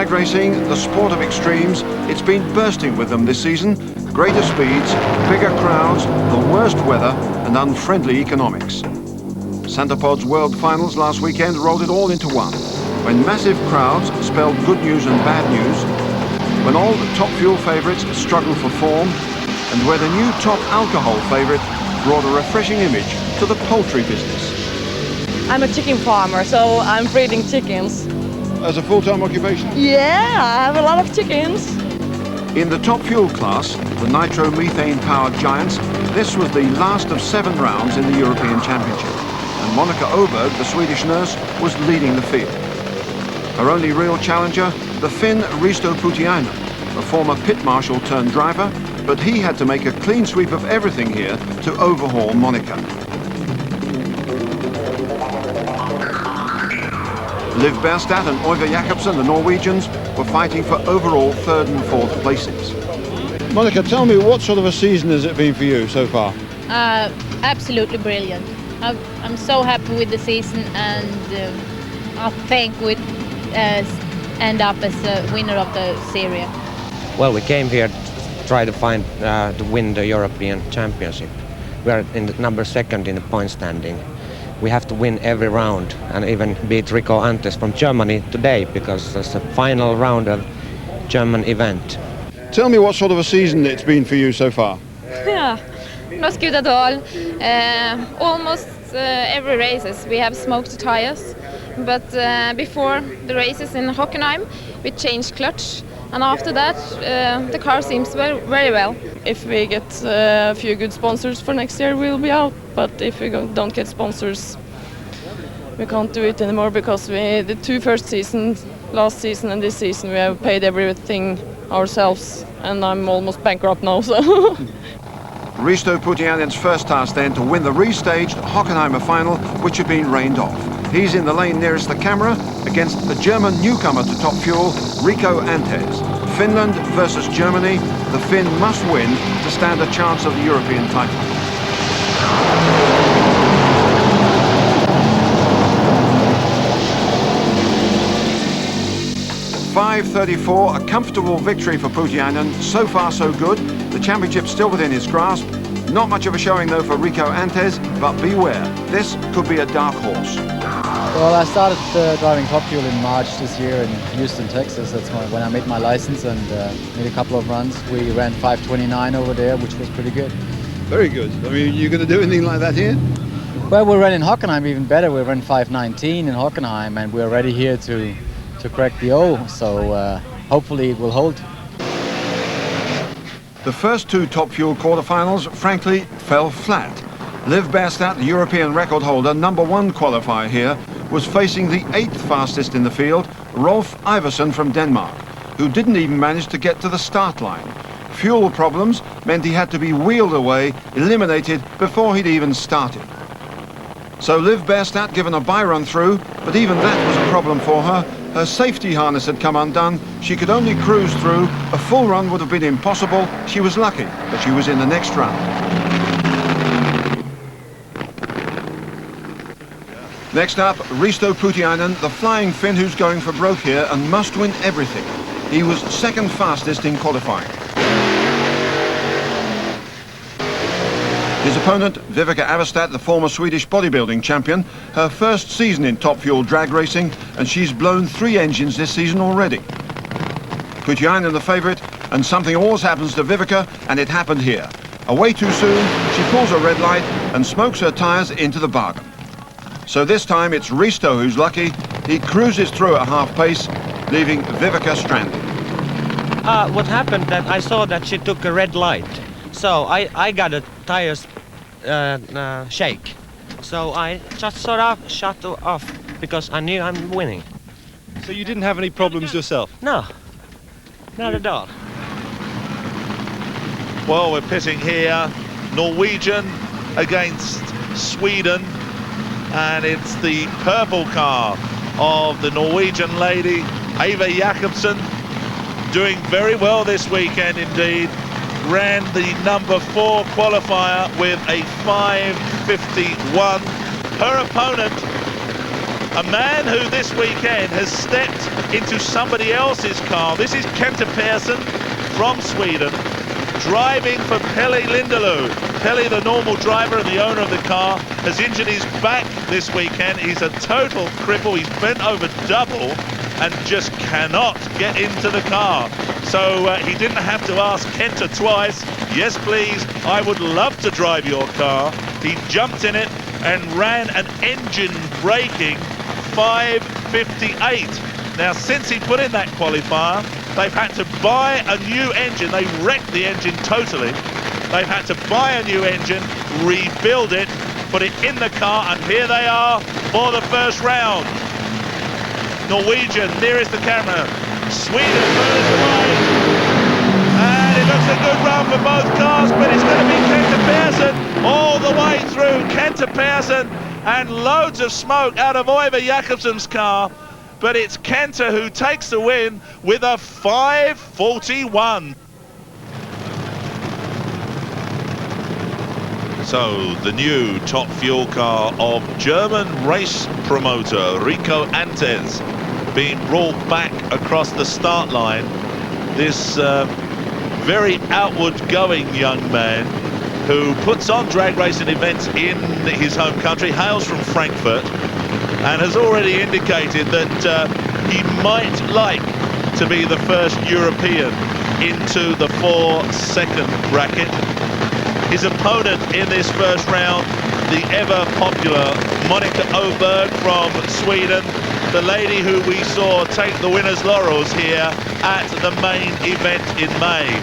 Drag racing, the sport of extremes, it's been bursting with them this season. Greater speeds, bigger crowds, the worst weather and unfriendly economics. Centerpod's World Finals last weekend rolled it all into one, when massive crowds spelled good news and bad news, when all the top fuel favourites struggled for form, and where the new top alcohol favourite brought a refreshing image to the poultry business. I'm a chicken farmer, so I'm breeding chickens. As a full-time occupation? Yeah, I have a lot of chickens. In the top fuel class, the nitromethane-powered giants, this was the last of 7 rounds in the European Championship, and Monica Oberg, the Swedish nurse, was leading the field. Her only real challenger, the Finn Risto Putiainen, a former pit marshal turned driver, but he had to make a clean sweep of everything here to overhaul Monica. Liv Berstad and Øyvind Jacobsen, the Norwegians, were fighting for overall 3rd and 4th places. Monica, tell me, what sort of a season has it been for you so far? Absolutely brilliant. I'm so happy with the season, and I think we'd end up as a winner of the series. Well, we came here to try to find to win the European Championship. We are in the number 2nd in the point standing. We have to win every round and even beat Rico Antes from Germany today, because it's the final round of German event. Tell me what sort of a season it's been for you so far. Yeah, not good at all. Almost every races we have smoked tires, but before the races in Hockenheim we changed clutch, and after that the car seems very well. If we get a few good sponsors for next year, we'll be out. But if we don't get sponsors, we can't do it anymore, because the 2 first seasons, last season and this season, we have paid everything ourselves, and I'm almost bankrupt now. So. Risto Putianen's first task then to win the restaged Hockenheimer final, which had been rained off. He's in the lane nearest the camera against the German newcomer to top fuel, Rico Antes. Finland versus Germany. The Finn must win to stand a chance of the European title. .534, a comfortable victory for Putiainen. So far so good. The championship's still within his grasp. Not much of a showing though for Rico Antes, but beware, this could be a dark horse. Well, I started driving top fuel in March this year in Houston, Texas. That's when I made my license, and made a couple of runs. We ran 5:29 over there, which was pretty good. Very good. I mean, you're going to do anything like that here? Well, we ran in Hockenheim even better. We ran 5:19 in Hockenheim, and we're ready here to crack the O. So hopefully it will hold. The first 2 top fuel quarterfinals, frankly, fell flat. Liv Berstad, the European record holder, number 1 qualifier here, was facing the 8th fastest in the field, Rolf Iversen from Denmark, who didn't even manage to get to the start line. Fuel problems meant he had to be wheeled away, eliminated before he'd even started. So Liv Berstad given a by-run through, but even that was a problem for her. Her safety harness had come undone. She could only cruise through. A full run would have been impossible. She was lucky that she was in the next round. Next up, Risto Putiainen, the flying Finn who's going for broke here and must win everything. He was 2nd fastest in qualifying. His opponent, Vivica Avestad, the former Swedish bodybuilding champion, her first season in top fuel drag racing, and she's blown 3 engines this season already. Putiainen the favourite, and something always happens to Vivica, and it happened here. Away too soon, she pulls a red light and smokes her tyres into the bargain. So this time it's Risto who's lucky. He cruises through at half pace, leaving Vivica stranded. What happened that I saw that she took a red light. So I got a tires shake. So I just sort of shut off because I knew I'm winning. So you didn't have any problems yourself? No, not at all. Well, we're pitting here, Norwegian against Sweden, and it's the purple car of the Norwegian lady, Eva Jakobsen, doing very well this weekend indeed. Ran the number 4 qualifier with a 5:51. Her opponent A man who this weekend has stepped into somebody else's car. This is Kenta Persson from Sweden, driving for Pelle Lindelöf. Pelle, the normal driver and the owner of the car, has injured his back this weekend. He's a total cripple. He's bent over double and just cannot get into the car. So he didn't have to ask Kenta twice. Yes, please, I would love to drive your car. He jumped in it and ran an engine braking 5:58. Now, since he put in that qualifier, they've had to buy a new engine. They wrecked the engine totally. They've had to buy a new engine, rebuild it, put it in the car, and here they are for the first round. Norwegian nearest the camera. Sweden furthest away. And it looks a good run for both cars, but it's going to be Kenta Persson all the way through. Kenta Persson, and loads of smoke out of Oivar Jakobsen's car. But it's Kenta who takes the win with a 5:41. So the new top fuel car of German race promoter Rico Antes being brought back across the start line. This very outward-going young man who puts on drag racing events in his home country, hails from Frankfurt, and has already indicated that he might like to be the first European into the 4-second bracket. His opponent in this first round, the ever-popular Monica Öberg from Sweden, the lady who we saw take the winner's laurels here at the main event in May.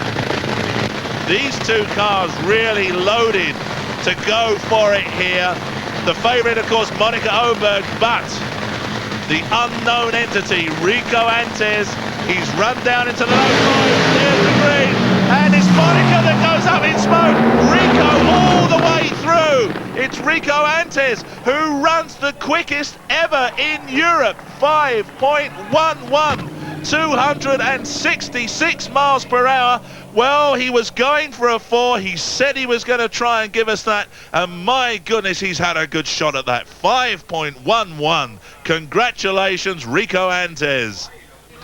These two cars really loaded to go for it here. The favourite, of course, Monica Öberg, but the unknown entity, Rico Antes, he's run down into the low line, there's the green, and it's Monica that goes up in smoke. Rico all the way through. It's Rico Antes who runs the quickest ever in Europe, 5.11. 266 miles per hour. Well, he was going for a 4. He said he was going to try and give us that, and my goodness, he's had a good shot at that. 5.11. Congratulations, Rico Antes.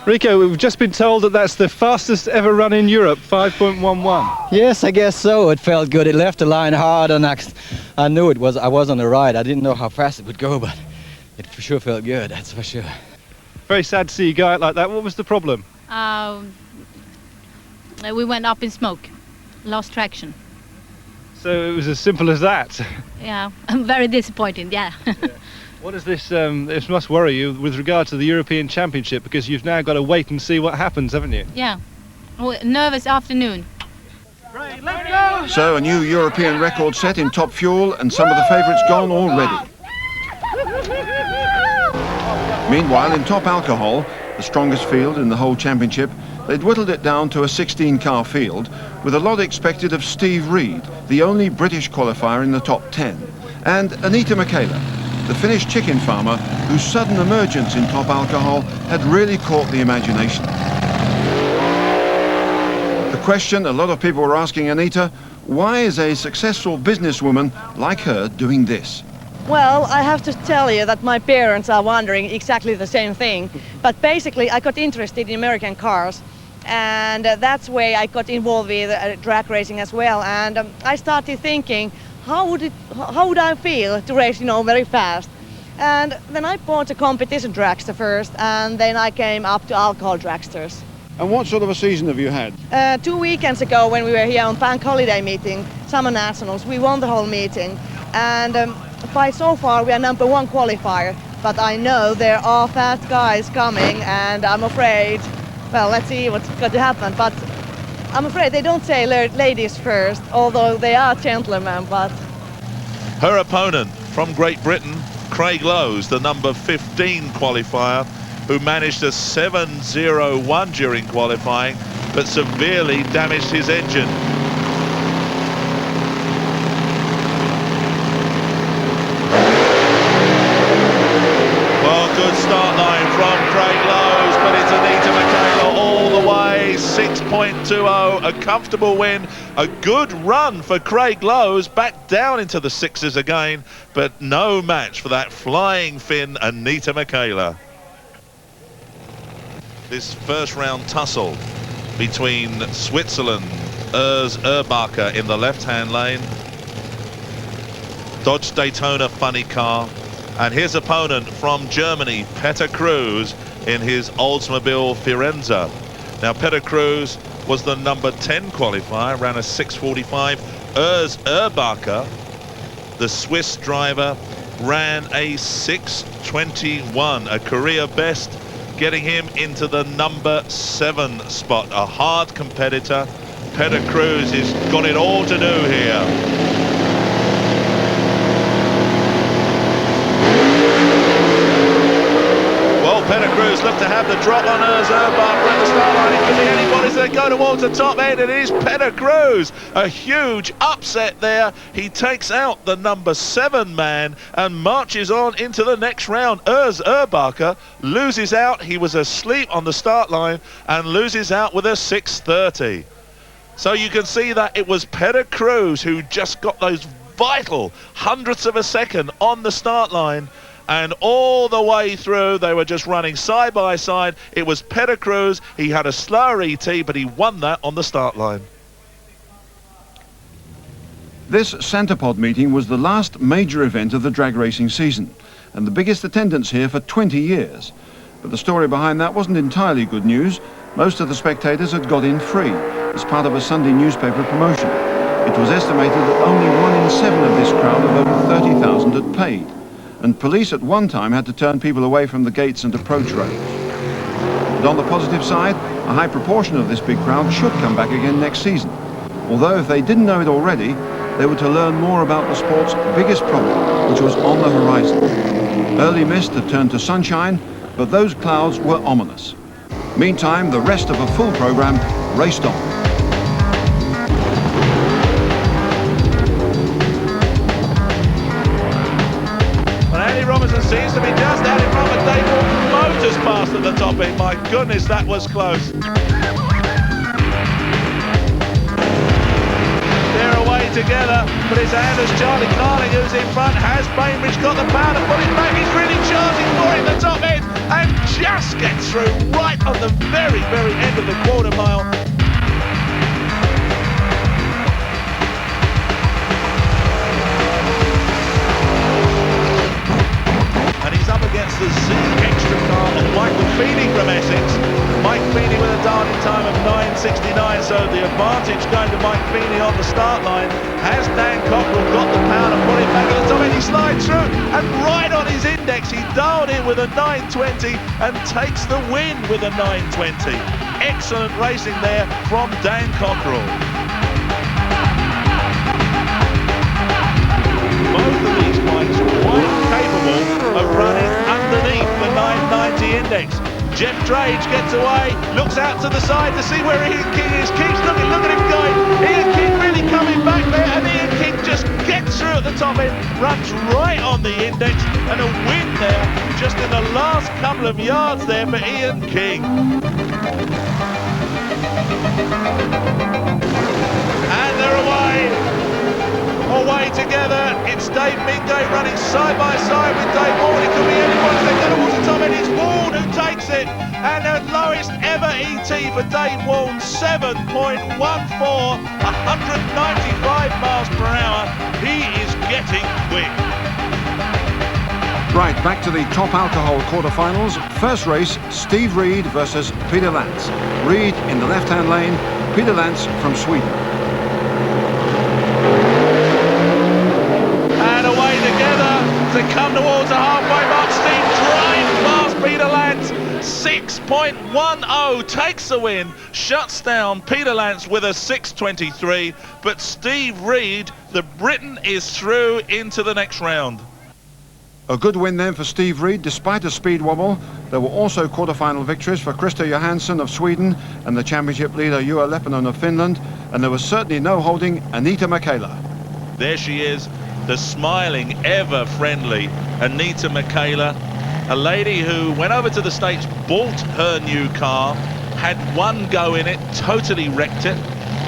Rico, we've just been told that that's the fastest ever run in Europe, 5.11. Yes, I guess so. It felt good. It left the line hard, and I knew it was. I was on the right. I didn't know how fast it would go, but it for sure felt good. That's for sure. Very sad to see you go out like that. What was the problem? We went up in smoke, lost traction. So it was as simple as that. Yeah, I'm very disappointed, yeah. What does this must worry you with regard to the European Championship, because you've now got to wait and see what happens, haven't you? Yeah, nervous afternoon. Right, let's go! So a new European record set in top fuel, and some of the favourites gone already. Meanwhile, in top alcohol, the strongest field in the whole championship, they'd whittled it down to a 16-car field, with a lot expected of Steve Reed, the only British qualifier in the top 10, and Anita Michaela, the Finnish chicken farmer whose sudden emergence in top alcohol had really caught the imagination. The question a lot of people were asking Anita, why is a successful businesswoman like her doing this? Well, I have to tell you that my parents are wondering exactly the same thing. But basically, I got interested in American cars, and that's why I got involved with drag racing as well. And I started thinking, how would I feel to race, very fast? And then I bought a competition dragster first, and then I came up to alcohol dragsters. And what sort of a season have you had? 2 weekends ago, when we were here on Bank Holiday meeting, Summer Nationals, we won the whole meeting. And by so far we are #1 qualifier, but I know there are fast guys coming, and I'm afraid, well, let's see what's going to happen, but I'm afraid they don't say ladies first, although they are gentlemen. But Her opponent from Great Britain, Craig Lowes, the number 15 qualifier, who managed a 7.01 during qualifying, but severely damaged his engine. Good start line from Craig Lowes, but it's Anita Michaela all the way, 6 6.20, a comfortable win, a good run for Craig Lowe's, back down into the sixes again, but no match for that flying Finn Anita Michaela. This first round tussle between Switzerland, Urs Erbacher in the left-hand lane, Dodge Daytona funny car, and his opponent from Germany, Peter Cruz, in his Oldsmobile Firenze. Now, Peter Cruz was the number 10 qualifier, ran a 6:45. Urs Erbacher, the Swiss driver, ran a 6:21, a career best, getting him into the number 7 spot. A hard competitor. Peter Cruz has got it all to do here. Peter Cruz looked to have the drop on Urs Erbacher at the start line. It could be anybody that go towards the top end. It is Peter Cruz. A huge upset there. He takes out the number 7 man and marches on into the next round. Urs Erbacher loses out. He was asleep on the start line and loses out with a 6:30. So you can see that it was Peter Cruz who just got those vital hundredths of a second on the start line. And all the way through, they were just running side by side. It was Peter Cruz. He had a slower ET, but he won that on the start line. This Centerpod meeting was the last major event of the drag racing season, and the biggest attendance here for 20 years. But the story behind that wasn't entirely good news. Most of the spectators had got in free as part of a Sunday newspaper promotion. It was estimated that only 1 in 7 of this crowd of over 30,000 had paid. And police at one time had to turn people away from the gates and approach roads. But on the positive side, a high proportion of this big crowd should come back again next season. Although if they didn't know it already, they were to learn more about the sport's biggest problem, which was on the horizon. Early mist had turned to sunshine, but those clouds were ominous. Meantime, the rest of a full program raced on. Robinson seems to be just out in front, but Dave Walton motors past at the top end. My goodness, that was close. They're away together, but it's Anders Charlie Carling who's in front. Has Bainbridge got the power to put it back? He's really charging for it at the top end and just gets through right on the very, very end of the quarter mile. Against the Z extra car of Michael Feeney from Essex. Mike Feeney with a darting time of 9:69, so the advantage going to Mike Feeney on the start line. Has Dan Cockrell got the power to put it back at the top end? He slides through and right on his index he dialed in with a 9:20 and takes the win with a 9:20. Excellent racing there from Dan Cockrell. Both of these bikes quite capable of running underneath the 990 index. Jeff Drage gets away, looks out to the side to see where Ian King is, keeps looking, look at him going. Ian King really coming back there, and Ian King just gets through at the top end, runs right on the index, and a win there just in the last couple of yards there for Ian King. And they're away together. It's Dave Mingay running side by side with Dave Ward. It could be anyone. They go towards the top end. It's Ward who takes it, and the lowest ever ET for Dave Ward, 7.14, 195 miles per hour. He is getting quick. Right, back to the top alcohol quarterfinals. First race, Steve Reed versus Peter Lantz. Reed in the left-hand lane, Peter Lantz from Sweden. To come towards the halfway mark, Steve drives past Peter Lantz, 6.10, takes the win, shuts down Peter Lantz with a 6.23, but Steve Reed, the Briton, is through into the next round. A good win then for Steve Reed, despite a speed wobble. There were also quarter-final victories for Krista Johansson of Sweden and the championship leader Juha Leppänen of Finland, and there was certainly no holding Anita Michaela. There she is, the smiling, ever-friendly Anita Michaela, a lady who went over to the States, bought her new car, had one go in it, totally wrecked it,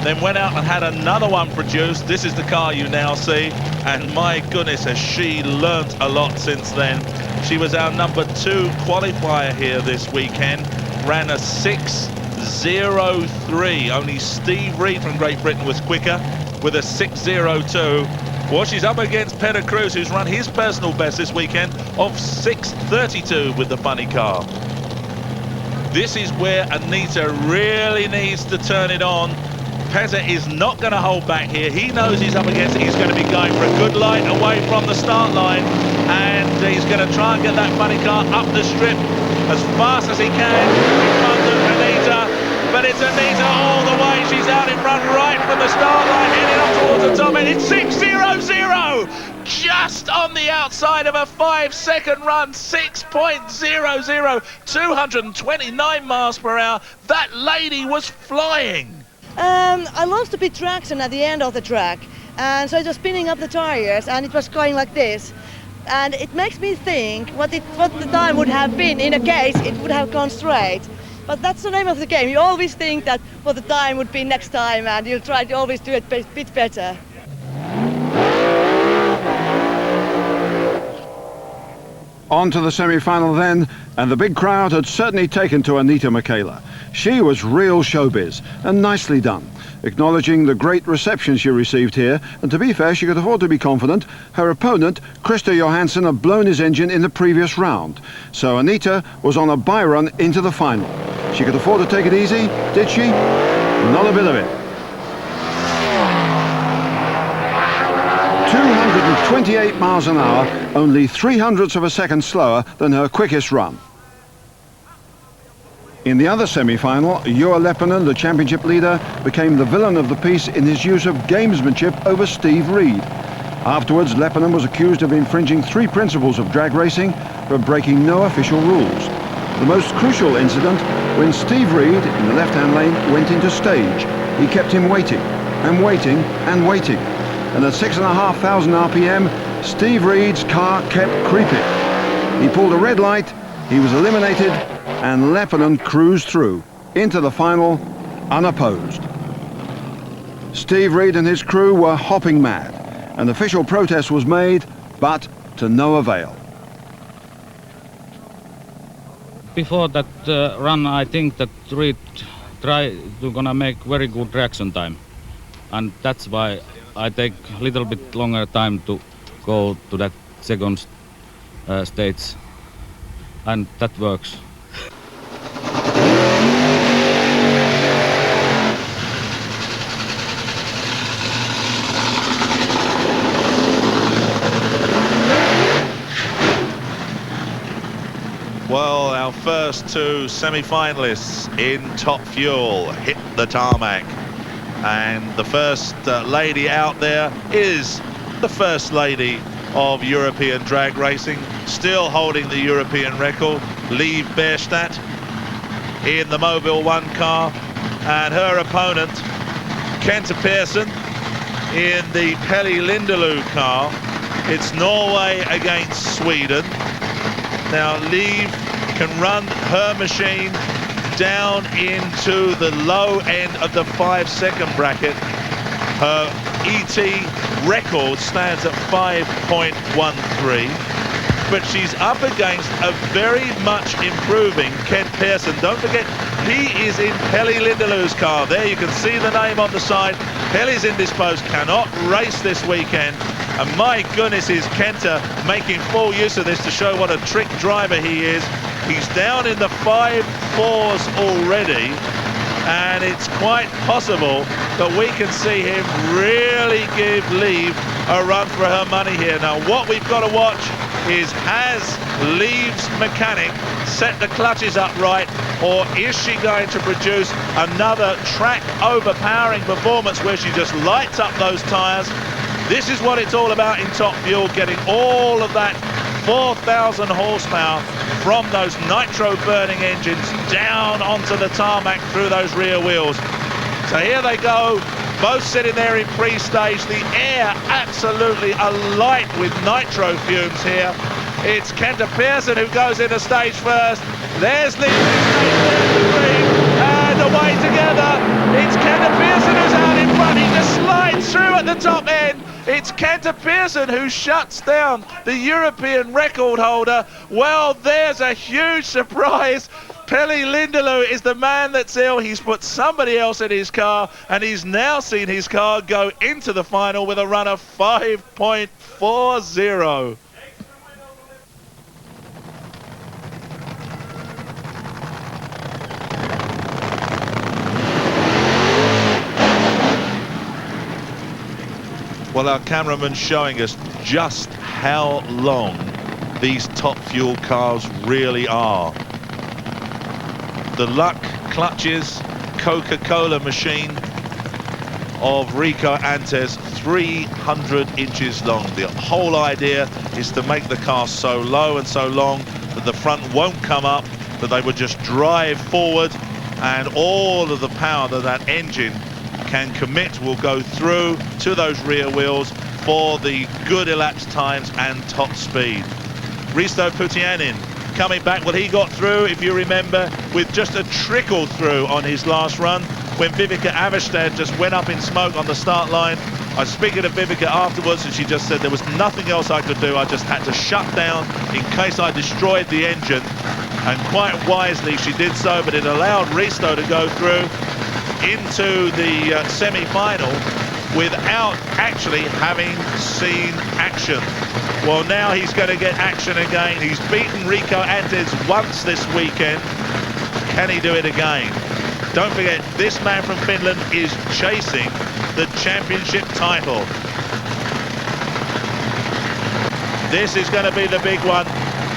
then went out and had another one produced. This is the car you now see, and my goodness, has she learnt a lot since then. She was our number 2 qualifier here this weekend, ran a 6.03. Only Steve Reed from Great Britain was quicker with a 6.02. Well, she's up against Peter Cruz, who's run his personal best this weekend of 6.32 with the funny car. This is where Anita really needs to turn it on. Petter is not going to hold back here. He knows he's up against it. He's going to be going for a good light away from the start line, and he's going to try and get that funny car up the strip as fast as he can in front of Anita. But it's Anita all the way. She's out in front right from the start line, heading up towards the top end. It's 6.00, just on the outside of a 5-second run. 6.00, 229 miles per hour. That lady was flying. I lost a bit traction at the end of the track, and so I was spinning up the tires, and it was going like this. And it makes me think what the time would have been in a case it would have gone straight. But that's the name of the game. You always think that what the time would be next time, and you'll try to always do it a bit better. On to the semi-final then, and the big crowd had certainly taken to Anita Michaela. She was real showbiz, and nicely done, acknowledging the great reception she received here, and to be fair, she could afford to be confident. Her opponent, Krista Johansson, had blown his engine in the previous round, so Anita was on a bye run into the final. She could afford to take it easy, did she? Not a bit of it. 228 miles an hour, only 0.03 of a second slower than her quickest run. In the other semi-final, Juha Leppänen, the championship leader, became the villain of the piece in his use of gamesmanship over Steve Reed. Afterwards, Leppänen was accused of infringing 3 principles of drag racing for breaking no official rules. The most crucial incident when Steve Reed, in the left-hand lane, went into stage. He kept him waiting and waiting and waiting. And at 6,500 RPM, Steve Reed's car kept creeping. He pulled a red light, he was eliminated, and Leppänen cruised through into the final unopposed. Steve Reed and his crew were hopping mad. An official protest was made, but to no avail. Before that run, I think that Reed tried to gonna make very good reaction time, and that's why I take a little bit longer time to go to that second stage, and that works. Well, our first 2 semi-finalists in Top Fuel hit the tarmac. And the first lady out there is the first lady of European drag racing, still holding the European record, Liv Bjerstad, in the Mobile 1 car, and her opponent, Kenta Persson, in the Peli Lindelöf car. It's Norway against Sweden. Now Liv can run her machine down into the low end of the 5-second bracket. Her ET record stands at 5.13, but she's up against a very much improving Kent Persson. Don't forget, he is in Peli Lindelöf's car. There you can see the name on the side. Peli's indisposed, cannot race this weekend. And my goodness, is Kenta making full use of this to show what a trick driver he is. He's down in the 5.4s already, and it's quite possible that we can see him really give Liv a run for her money here. Now, what we've got to watch is, has Liv's mechanic set the clutches up right, or is she going to produce another track overpowering performance where she just lights up those tyres? This is what it's all about in Top Fuel, getting all of that 4,000 horsepower from those nitro-burning engines down onto the tarmac through those rear wheels. So here they go, both sitting there in pre-stage. The air absolutely alight with nitro fumes here. It's Kenta Persson who goes into stage first. There's Liv in stage 3. weather. It's Kenta Pearson who's out in front. He just slides through at the top end. It's Kenta Pearson who shuts down the European record holder. Well, there's a huge surprise. Peli Lindelöf is the man that's ill. He's put somebody else in his car, and he's now seen his car go into the final with a run of 5.40. Well, our cameraman's showing us just how long these top fuel cars really are. The Luck Clutches Coca-Cola machine of Rico Antes, 300 inches long. The whole idea is to make the car so low and so long that the front won't come up, that they would just drive forward, and all of the power that that engine can commit will go through to those rear wheels for the good elapsed times and top speed. Risto Putiainen coming back. Well, he got through, if you remember, with just a trickle through on his last run when Vivica Avestad just went up in smoke on the start line. I was speaking to Vivica afterwards, and she just said there was nothing else I could do. I just had to shut down in case I destroyed the engine, and quite wisely she did so, but it allowed Risto to go through into the semi-final without actually having seen action. Well, now he's going to get action again. He's beaten Rico Antes once this weekend. Can he do it again? Don't forget, this man from Finland is chasing the championship title. This is going to be the big one.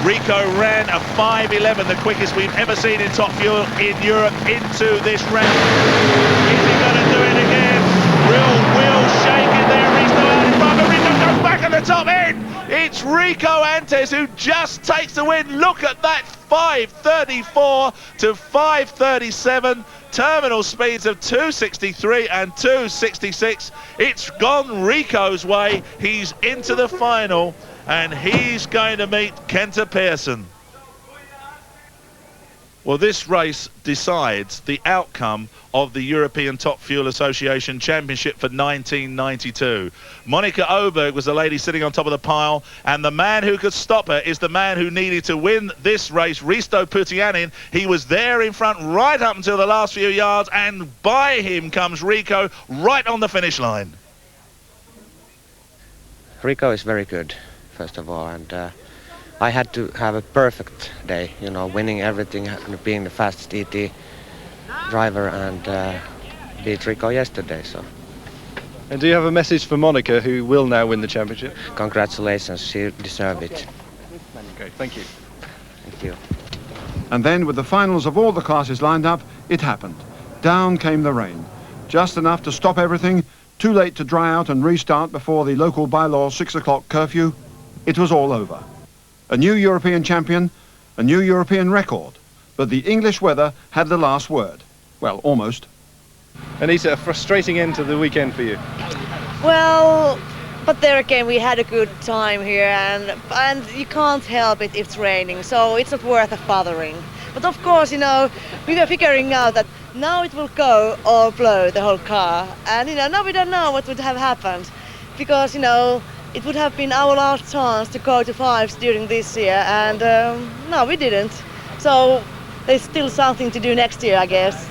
Rico ran a 5.11, the quickest we've ever seen in Top Fuel in Europe into this round. Is he going to do it again? Real wheel shaking there. Rico out in front, but Rico goes back at the top end. It's Rico Antes who just takes the win. Look at that, 5.34 to 5.37. Terminal speeds of 2.63 and 2.66. It's gone Rico's way. He's into the final, and he's going to meet Kenta Pearson. Well, this race decides the outcome of the European Top Fuel Association Championship for 1992. Monica Oberg was the lady sitting on top of the pile, and the man who could stop her is the man who needed to win this race, Risto Putiainen. He was there in front right up until the last few yards, and by him comes Rico right on the finish line. Rico is very good, first of all, and I had to have a perfect day, you know, winning everything, being the fastest ET driver, and beat Rico yesterday. So. And do you have a message for Monica, who will now win the championship? Congratulations, she deserved it. Okay, thank you. Thank you. And then, with the finals of all the classes lined up, it happened. Down came the rain. Just enough to stop everything, too late to dry out and restart before the local bylaw 6 o'clock curfew. It was all over. A new European champion, a new European record. But the English weather had the last word. Well, almost. Anita, a frustrating end to the weekend for you. Well, but there again, we had a good time here, and you can't help it if it's raining, so it's not worth bothering. But of course, you know, we were figuring out that now it will go or blow the whole car, and you know, now we don't know what would have happened, because you know, it would have been our last chance to go to fives during this year, and no, we didn't. So there's still something to do next year, I guess.